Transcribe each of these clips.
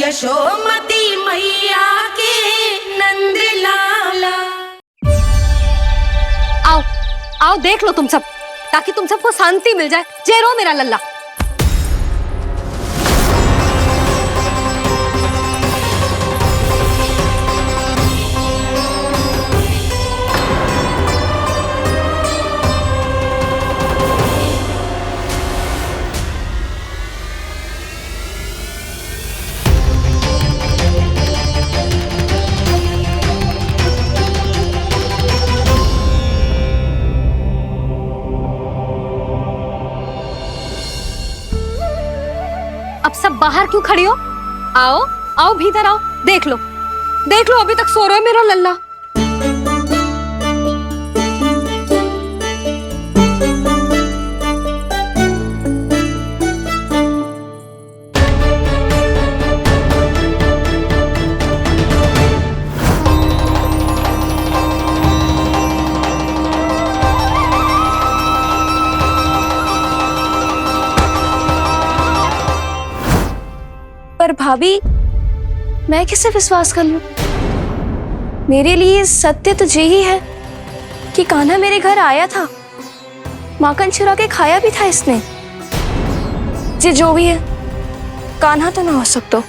यशोमती मैया के नंद लाला। आओ आओ देख लो तुम सब, ताकि तुम सबको शांति मिल जाए। जय रो मेरा लल्ला। अब सब बाहर क्यों खड़ी हो? आओ आओ भीतर आओ, देख लो अभी तक सो रहा है मेरा लल्ला। पर भाभी, मैं किसे विश्वास कर लूं? मेरे लिए सत्य तो यही है कि कान्हा मेरे घर आया था, माखन चुरा के खाया भी था इसने। जो भी है, कान्हा तो ना हो सकता।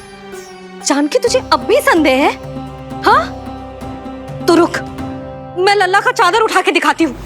जानकी तुझे अब भी संदेह है? हाँ तो रुक, मैं लल्ला का चादर उठा के दिखाती हूँ।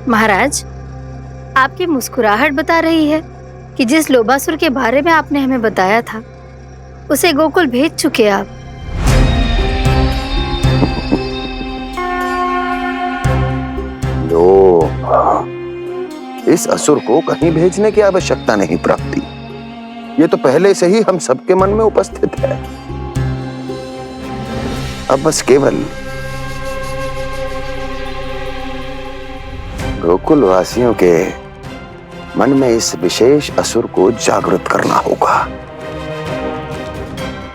महाराज, आपकी मुस्कुराहट बता रही है कि जिस लोभासुर के बारे में आपने हमें बताया था, उसे गोकुल भेज चुके आप। इस असुर को कहीं भेजने की आवश्यकता नहीं प्राप्ति। ये तो पहले से ही हम सबके मन में उपस्थित है। अब बस केवल गोकुल वासियों के मन में इस विशेष असुर को जागृत करना होगा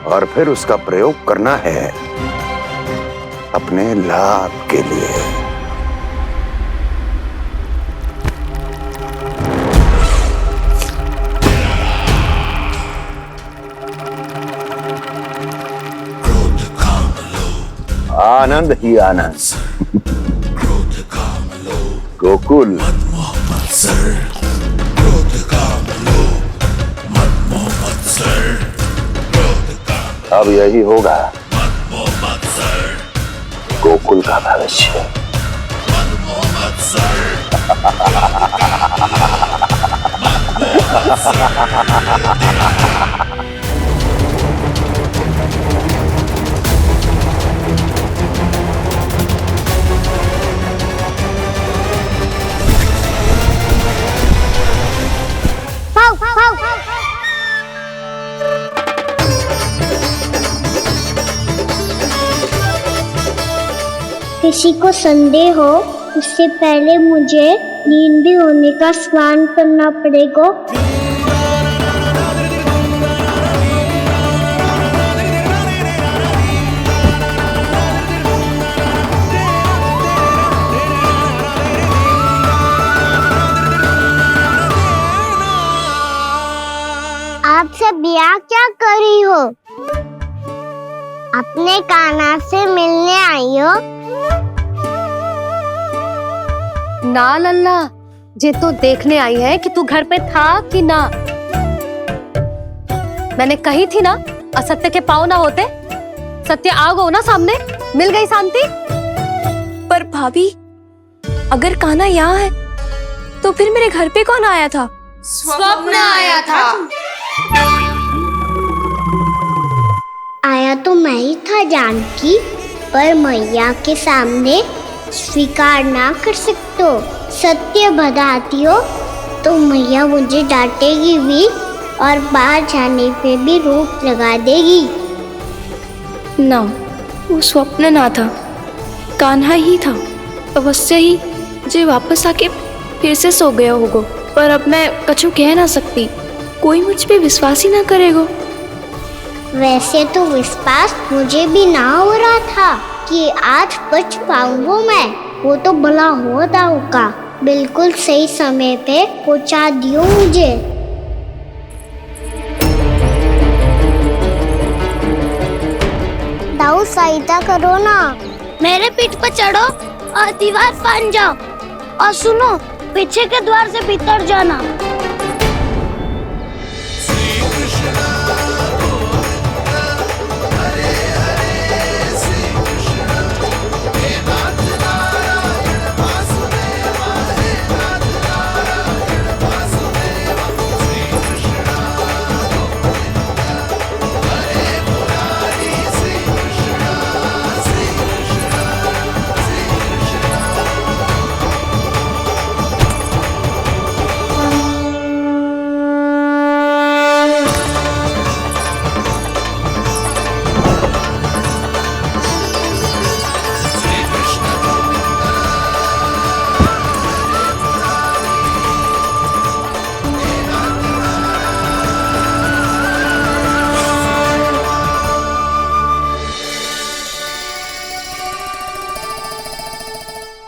और फिर उसका प्रयोग करना है अपने लाभ के लिए। आनंद ही आनंद। गोकुल अब यही होगा गोकुल का भविष्य। किसी को संदेह हो, उससे पहले मुझे नींद भी होने का स्नान करना पड़ेगा। आप सब यहाँ क्या कर रही हो? अपने कान्हा से मिलने आई हो? ना लल्ला, जे तो देखने आई है कि तू घर पे था कि ना। मैंने कही थी ना, असत्य के पांव ना होते। सत्य आ गो ना सामने, मिल गई शांति। पर भाभी, अगर कान्हा यहाँ है तो फिर मेरे घर पे कौन आया था? स्वप्न आया था। आया तो मैं ही था जानकी, पर मैया के सामने स्वीकार ना कर सकते हो। सत्य बताती हो तो मैया मुझे डांटेगी भी और बाहर जाने पे भी रोक लगा देगी। ना, वो स्वप्न ना था, कान्हा ही था। अवश्य ही मुझे वापस आके फिर से सो गया होगा, पर अब मैं कछु कह ना सकती। कोई मुझ पे विश्वास ही ना करेगा। वैसे तो विश्वास मुझे भी ना हो रहा था कि आज बच पाऊंगा मैं। वो तो भला हो दाऊ का बिल्कुल सही समय पे पहुंचा दियो मुझे। दाऊ सहायता करो ना, मेरे पीठ पर चढ़ो और दीवार फाड़ जाओ, और सुनो पीछे के द्वार से भीतर जाना।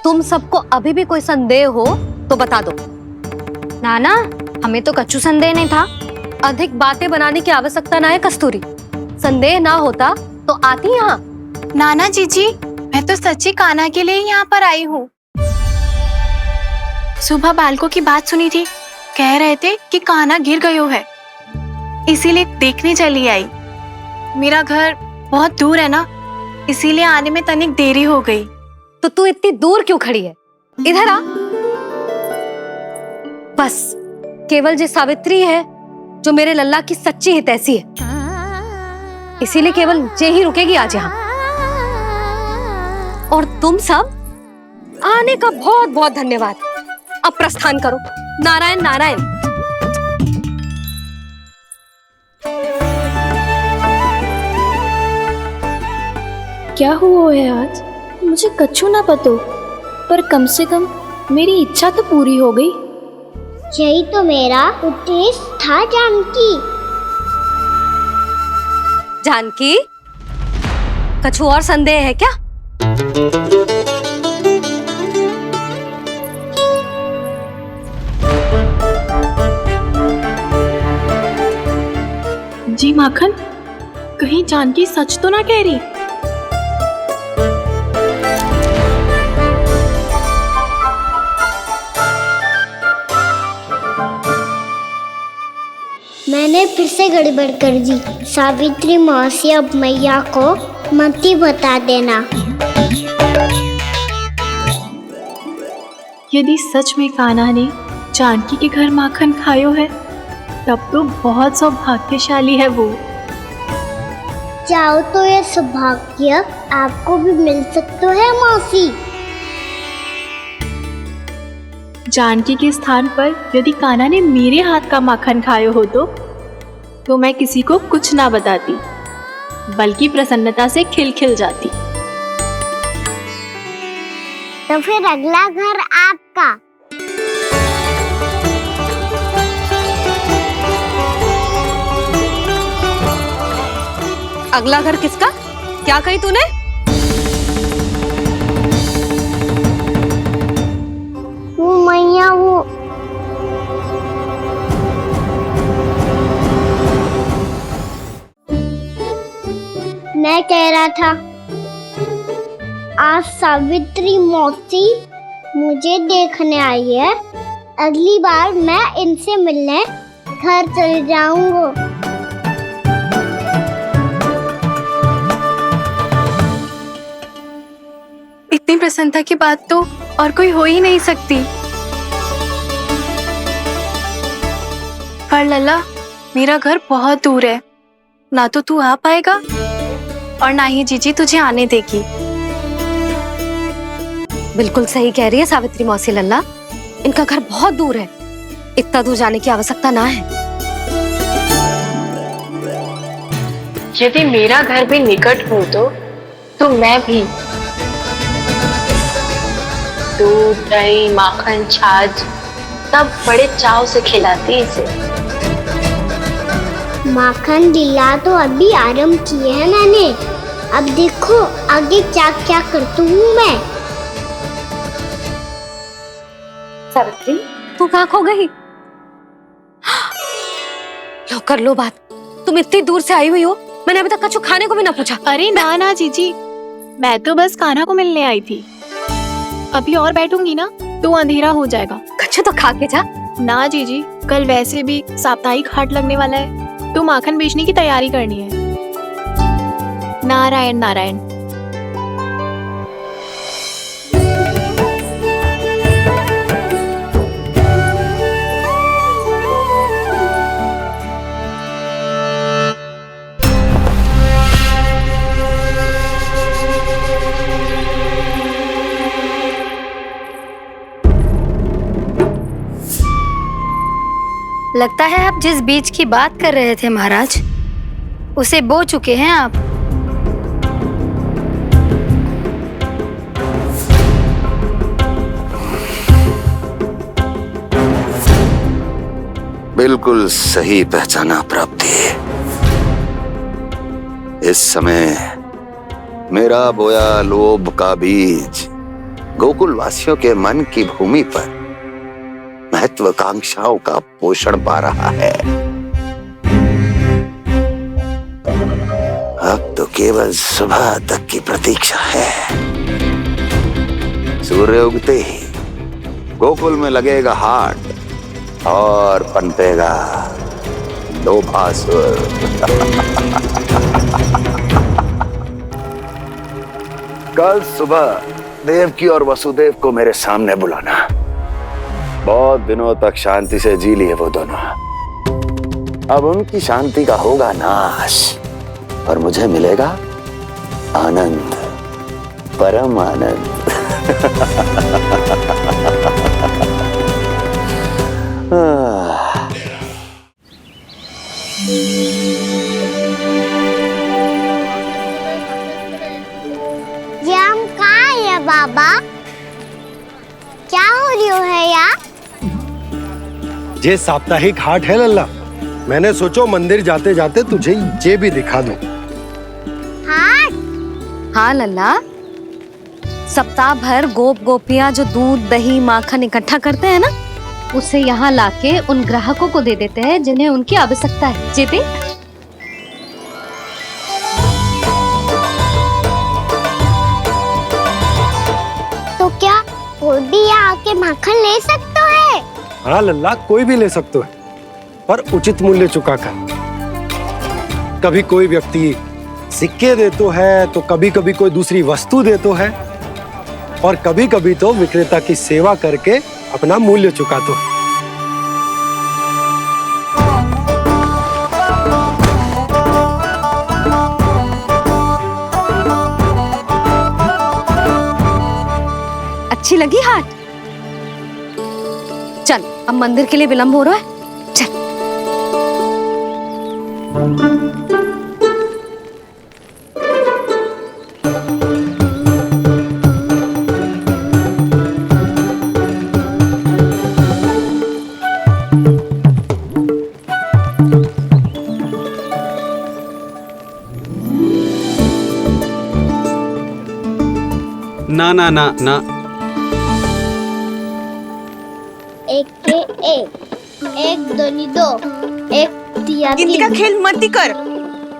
तुम सबको अभी भी कोई संदेह हो तो बता दो। नाना, हमें तो कच्चू संदेह नहीं था। अधिक बातें बनाने की आवश्यकता ना है कस्तूरी। संदेह ना होता तो आती यहाँ। नाना जीजी, मैं तो सच्ची कान्हा के लिए यहाँ पर आई हूँ। सुबह बालकों की बात सुनी थी, कह रहे थे कि कान्हा गिर गयो है, इसीलिए देखने चली आई। मेरा घर बहुत दूर है ना, इसीलिए आने में तनिक देरी हो गई। तो तू इतनी दूर क्यों खड़ी है? इधर आ। बस केवल जे सावित्री है जो मेरे लल्ला की सच्ची हितैषी है, इसीलिए केवल जे ही रुकेगी आज यहाँ। और तुम सब आने का बहुत बहुत धन्यवाद। अब प्रस्थान करो। नारायण नारायण। क्या हुआ है आज? मुझे कछु ना पतो, पर कम से कम मेरी इच्छा तो पूरी हो गई। यही तो मेरा उद्देश्य था जानकी। जानकी, कछु और संदेह है क्या? जी माखन, कहीं जानकी सच तो ना कह रही? मैंने फिर से गड़बड़ कर दी। सावित्री मौसी अब मैया को मत ही बता देना। यदि सच में कान्हा ने जानकी के घर माखन खायो है, तब तो बहुत सौभाग्यशाली है वो। चाहो तो ये सौभाग्य आपको भी मिल सकता है मौसी। जानकी के स्थान पर यदि कान्हा ने मेरे हाथ का माखन खायो हो तो मैं किसी को कुछ ना बताती, बल्कि प्रसन्नता से खिलखिल जाती। तो फिर अगला घर आपका। अगला घर किसका? क्या कही तूने? वो मैया, वो मैं कह रहा था, आज सावित्री मौसी मुझे देखने आई है। अगली बार मैं इनसे मिलने घर चले जाऊंगा। इतनी प्रसन्नता की बात तो और कोई हो ही नहीं सकती। पर लल्ला, मेरा घर बहुत दूर है, ना तो तू आ पाएगा और ना ही जीजी तुझे आने देगी। बिल्कुल सही कह रही है सावित्री मौसी लल्ला, इनका घर बहुत दूर है, इतना दूर जाने की आवश्यकता ना है। यदि मेरा घर भी निकट हो तो मैं भी दूध, दही, माखन, छाछ सब बड़े चाव से खिलाती इसे। माखन दिला तो अभी आरंभ किए हैं मैंने, अब देखो आगे क्या क्या करती हूँ मैं। सावित्री, तू कहाँ खो गई? लो कर लो बात। तुम इतनी दूर से आई हुई हो, मैंने अभी तक कछु खाने को भी ना पूछा। अरे ना ना जीजी, मैं तो बस कान्हा को मिलने आई थी। अभी और बैठूंगी ना तो अंधेरा हो जाएगा। कछु तो खा के जा। ना जीजी, कल वैसे भी साप्ताहिक हाट लगने वाला है तो माखन बेचने की तैयारी करनी है। नारायण नारायण। लगता है आप जिस बीज की बात कर रहे थे महाराज, उसे बो चुके हैं आप। बिल्कुल सही पहचाना प्राप्ति। इस समय मेरा बोया लोभ का बीज गोकुल वासियों के मन की भूमि पर महत्वाकांक्षाओं का पोषण पा रहा है। अब तो केवल सुबह तक की प्रतीक्षा है। सूर्य उगते ही गोकुल में लगेगा हाट और पनपेगा लोभासुर। कल सुबह देवकी और वसुदेव को मेरे सामने बुलाना। बहुत दिनों तक शांति से जी लिए वो दोनों, अब उनकी शांति का होगा नाश और मुझे मिलेगा आनंद, परम आनंद। ये हम कहाँ है बाबा? क्या हो रही है यार? ये साप्ताहिक हाट है लल्ला। मैंने सोचो मंदिर जाते जाते तुझे ये भी दिखा दूं। हाट? हाँ लल्ला, सप्ताह भर गोप गोपियां जो दूध, दही, माखन इकट्ठा करते हैं ना, उसे यहाँ लाके उन ग्राहकों को दे देते हैं जिन्हें उनकी आवश्यकता है। जीती? तो क्या कोई भी यहाँ आके माखन ले सकते है? हाँ लल्ला, कोई भी ले सकते है, पर उचित मूल्य चुकाकर। कभी कोई व्यक्ति सिक्के देतो है तो कभी कभी कोई दूसरी वस्तु देतो है और कभी कभी तो विक्रेता की सेवा करके अपना मूल्य चुकातो है। अच्छी लगी हाट? चल, अब मंदिर के लिए विलंब हो रहा है, चल। ना ना ना ना, एक के एक दोनी दो, एक दिया गिनती का खेल मत ही कर।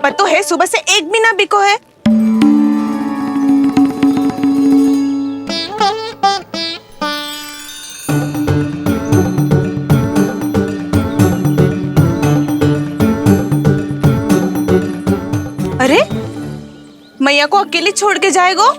पतो है सुबह से एक भी ना बिको है। अरे मैया को अकेले छोड़ के जाएगो?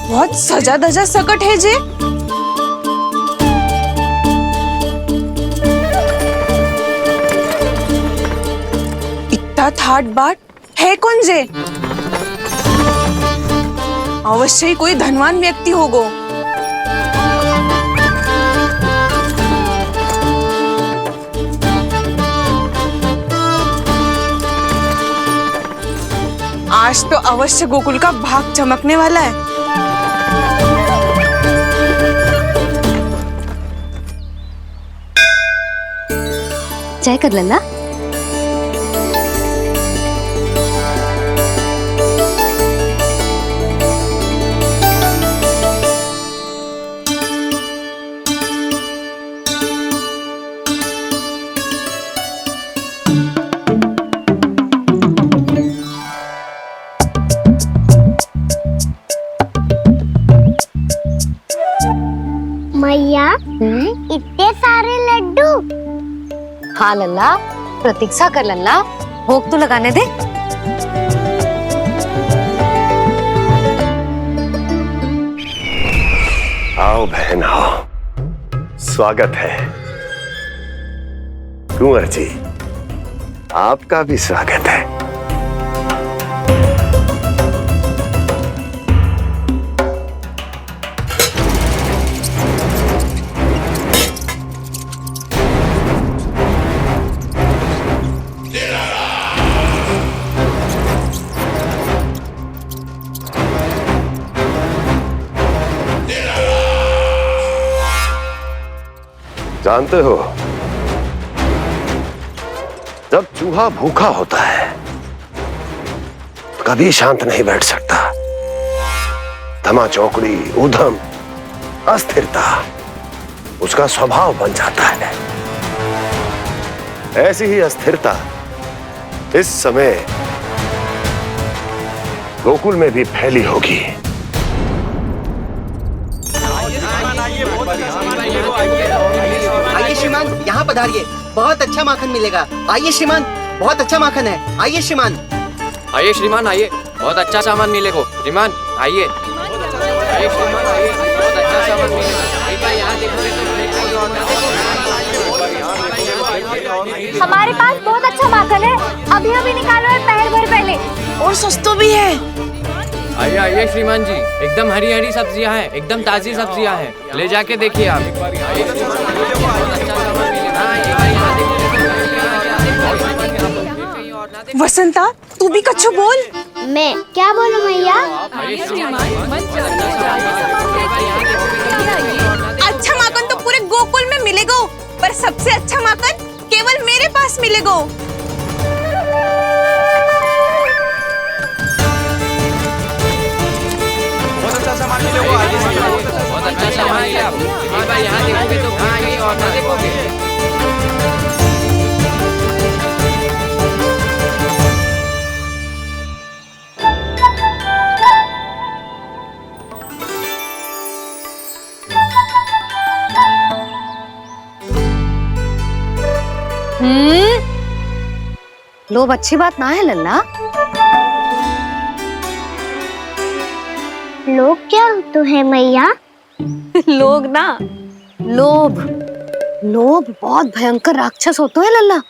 बहुत सजा धजा सकट है जे। एवढा थाटबाट है कौन जे? अवश्य ही कोई धनवान व्यक्ति होगो। आज तो अवश्य गोकुल का भाग चमकने वाला है। चाय कर लल्ला। मैया इतने सारे लड्डू। हाँ लल्ला, प्रतीक्षा कर लल्ला, भोग तो लगाने दे। आओ बहन आओ, स्वागत है। कुंवर जी, आपका भी स्वागत है। जानते हो, जब चूहा भूखा होता है कभी शांत नहीं बैठ सकता। धमा चौकड़ी, उधम, अस्थिरता उसका स्वभाव बन जाता है। ऐसी ही अस्थिरता इस समय गोकुल में भी फैली होगी। आइए श्रीमान, यहाँ पधारिए, बहुत अच्छा माखन मिलेगा। आइए श्रीमान, बहुत अच्छा माखन है। आइए श्रीमान। आइए श्रीमान, आइए, बहुत अच्छा सामान मिलेगा। श्रीमान आइए, आइए श्रीमान, आइए, बहुत अच्छा सामान मिलेगा। एक बार यहाँ देखोगे तो हमारे पास बहुत अच्छा माखन है, अभी अभी निकालो है, पहर भर पहले, और सस्ता भी है। आइए आइए श्रीमान जी, एकदम हरी हरी सब्जियां हैं, एकदम ताजी सब्जियां हैं, ले जाके देखिए आप। वसंता, तू भी कछु बोल। मैं क्या बोलूं मैया? अच्छा माखन तो पूरे गोकुल में मिलेगा, पर सबसे अच्छा माखन केवल मेरे पास मिलेगा। बहुत अच्छा सामान है आप। एक बार यहाँ देखोगे तो कहाँ आगे और ना देखोगे। लोभ अच्छी बात ना है लल्ला। लोग क्या तो है मैया? लोग ना, लोभ, लोभ बहुत भयंकर राक्षस होता है लल्ला,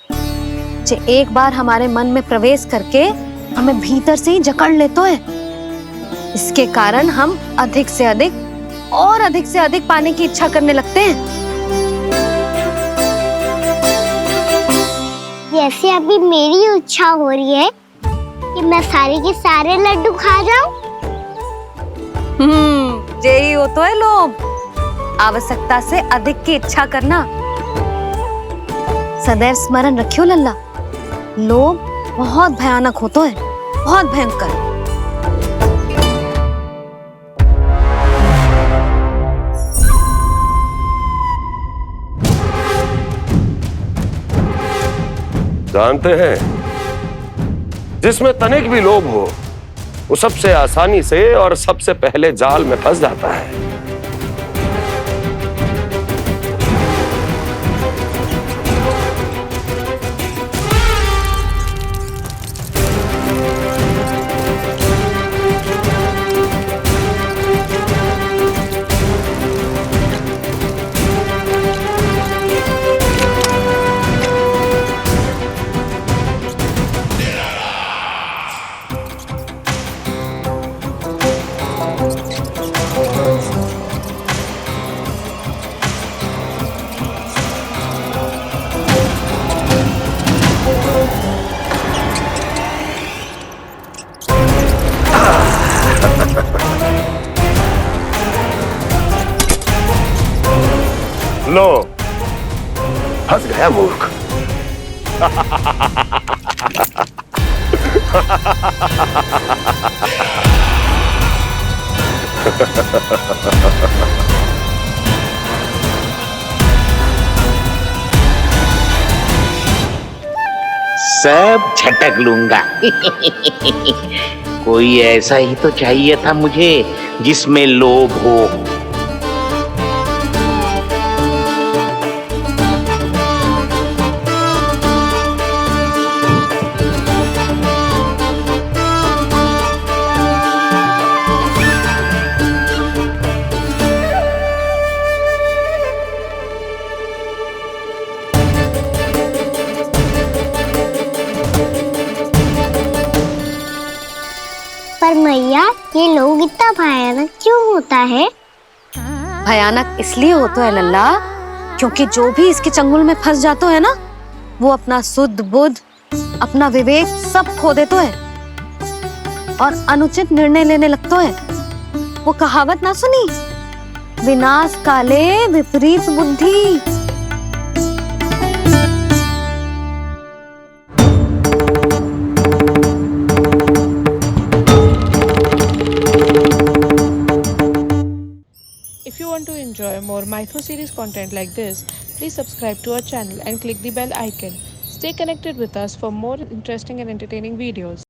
जो एक बार हमारे मन में प्रवेश करके हमें भीतर से ही जकड़ लेता है। इसके कारण हम अधिक से अधिक और अधिक से अधिक पाने की इच्छा करने लगते हैं। जैसे अभी मेरी इच्छा हो रही है कि मैं सारे के सारे लड्डू खा जाऊं। यही होता है लोभ, आवश्यकता से अधिक की इच्छा करना। सदैव स्मरण रखियो लल्ला, लोभ बहुत भयानक होता है, बहुत भयंकर। जानते हैं, जिसमें तनिक भी लोभ हो वो सबसे आसानी से और सबसे पहले जाल में फंस जाता है। लो, फंस गया मूर्ख। सब झटक लूंगा। कोई ऐसा ही तो चाहिए था मुझे जिसमें लोभ हो। पर मैया ये लोग इतना भयानक क्यों होता है? भयानक इसलिए होता है लल्ला, क्योंकि जो भी इसके चंगुल में फंस जाता है ना, वो अपना शुद्ध बुद्ध, अपना विवेक सब खो देता है और अनुचित निर्णय लेने लगता है। वो कहावत ना सुनी, विनाश काले विपरीत बुद्धि। If you want to enjoy more Mythos series content like this, please subscribe to our channel and click the bell icon. Stay connected with us for more interesting and entertaining videos.